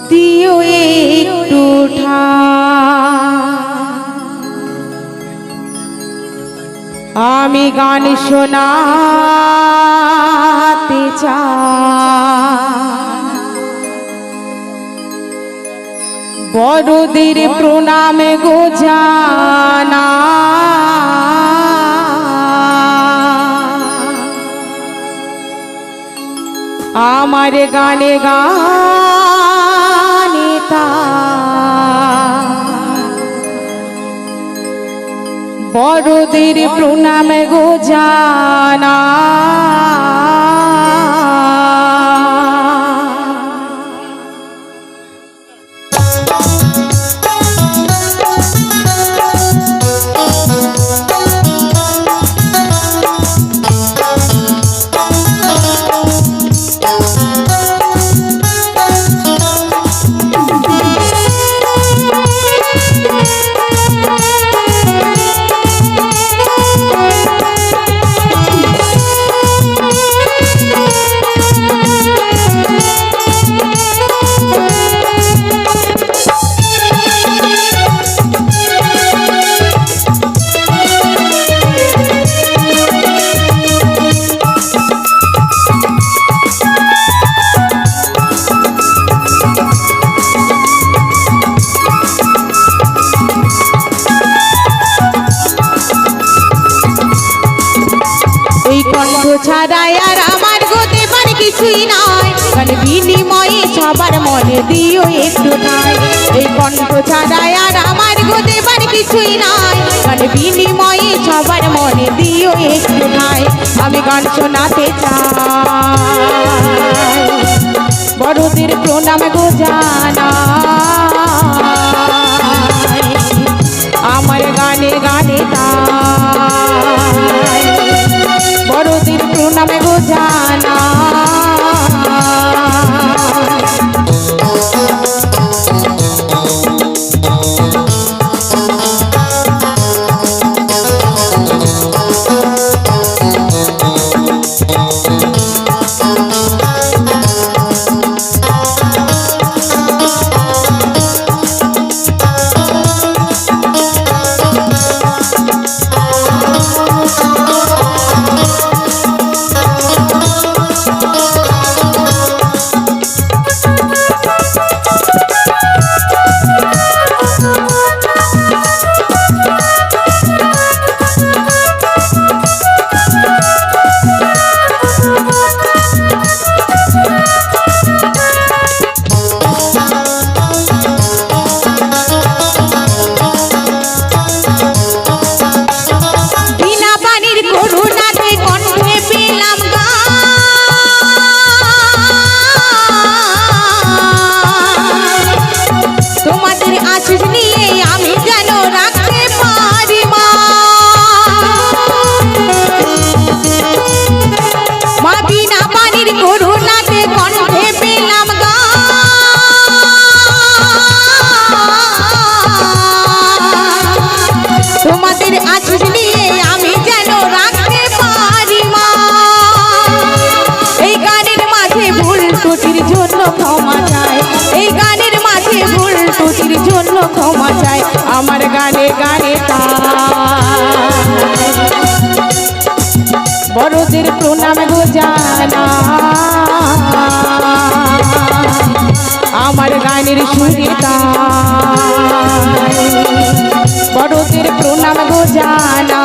দিও একটু আমি গান শোনাতে চাই বড়দের প্রণাম গো জানা আমার গানে গানে তা বড়দের প্রণাম গো জানা ছাড়াই আর আমার গতে পারে কিছুই নাই গান বিনিময়ে সবার মনে দিও একটু ঠাই এই কণ্ঠ ছাড়াই আর আমার গতে পারে কিছুই নাই গান বিনিময়ে সবার মনে দিও একটু ঠাই আমি গান শোনাতে চাই বড়দের প্রণাম গো জানা আমার গানে গানে তাই বড়দের প্রণাম গো জানা ক্ষমা চাই আমার গানে গানে বড়দের প্রণাম গো জানা আমার গানের সুরে বড়দের প্রণাম গো জানা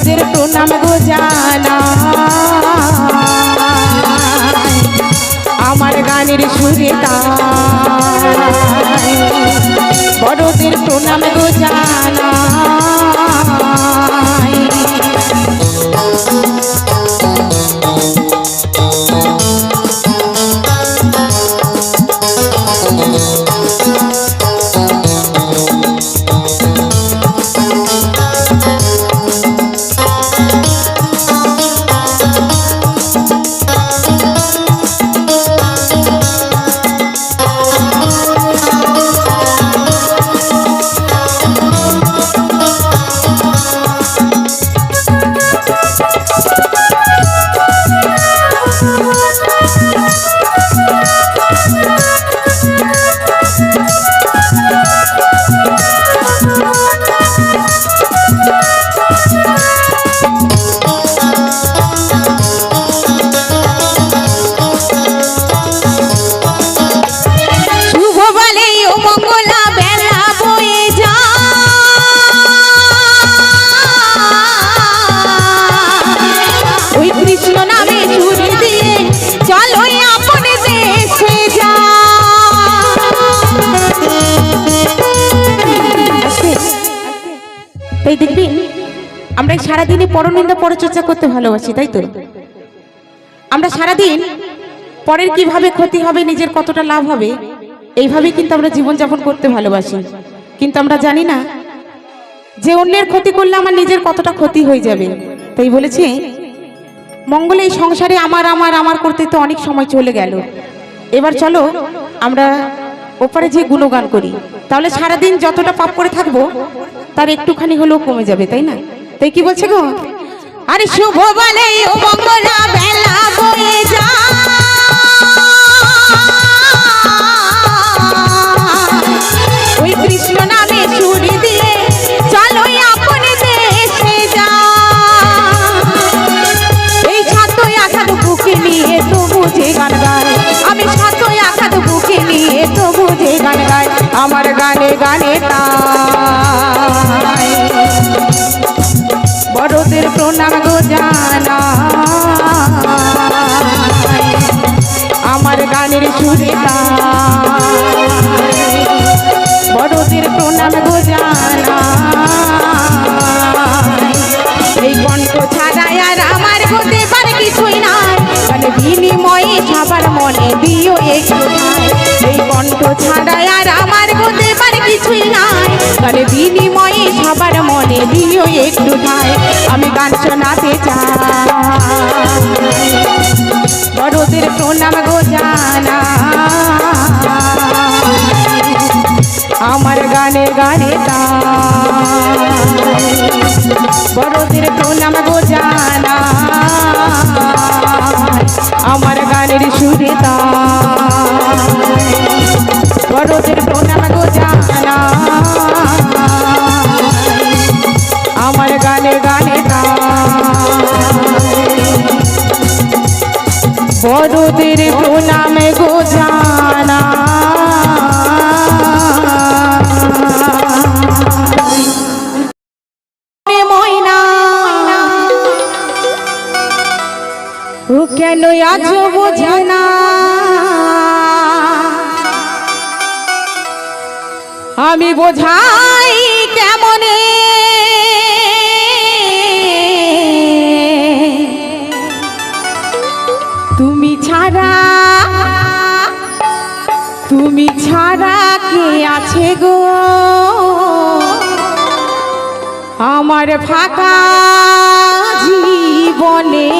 বড়দের প্রণাম গো জানাই আমার গানের সুরে তাই বড়দের প্রণাম গো জানাই তাই দেখবি আমরা সারাদিনই পরনিন্দা পরচর্চা করতে ভালোবাসি, তাই তো? আমরা সারাদিন পরের কিভাবে ক্ষতি হবে, নিজের কতটা লাভ হবে, এইভাবেই কিন্তু আমরা জীবনযাপন করতে ভালোবাসি। কিন্তু আমরা জানি না যে অন্যের ক্ষতি করলে আমার নিজের কতটা ক্ষতি হয়ে যাবে। তাই বলেছে মঙ্গলে এই সংসারে আমার আমার আমার করতে তো অনেক সময় চলে গেল, এবার চলো আমরা ওপারে যে গুণগান করি, তাহলে সারাদিন যতটা পাপ করে থাকবো তার একটুখানি হলেও কমে যাবে, তাই না? তাই কি বলছে গো? আরে শুভ বলে ও মঙ্গলা বেলা বয়ে যা ওই কৃষ্ণ নামে ছুরি দিয়ে চলো আপন দেশে যা এই সাতই আষাঢ় বুকে নিয়ে তো বুঝে গান গায় আমি সাতই আষাঢ় বুকে নিয়ে তো বুঝে গান গায় আমার গানে গানে তাই বড়দের প্রণাম গো জানাই আমার গানের সুরে তাই বড়দের প্রণাম গো জানাই এই কণ্ঠ ছাড়াই আর আমার গো দেবার কিছুই নাই মানে বিনিময়ে সবার মনে দিও একটু ঠাঁই এই কণ্ঠ ছাড়াই আর আমার গো দেবার কিছুই নাই মানে বিনিময়ে সবার মনে দিও একটু ঠাঁই আমি গান শোনাতে চাই বড়দের প্রণাম গো জানাই আমার গানে গানে তাই বড়দের প্রণাম গো জানাই আমার গানের সুরে তাই বড়দের প্রণাম গো জানাই আমার গানে গানে বড়দের প্রণাম গো জানাই ময়না ও কেন আজ বোঝে না আমি বোঝাই কেমনে তুমি ছাড়া কে আছে গো আমার ফাঁকা জীবনে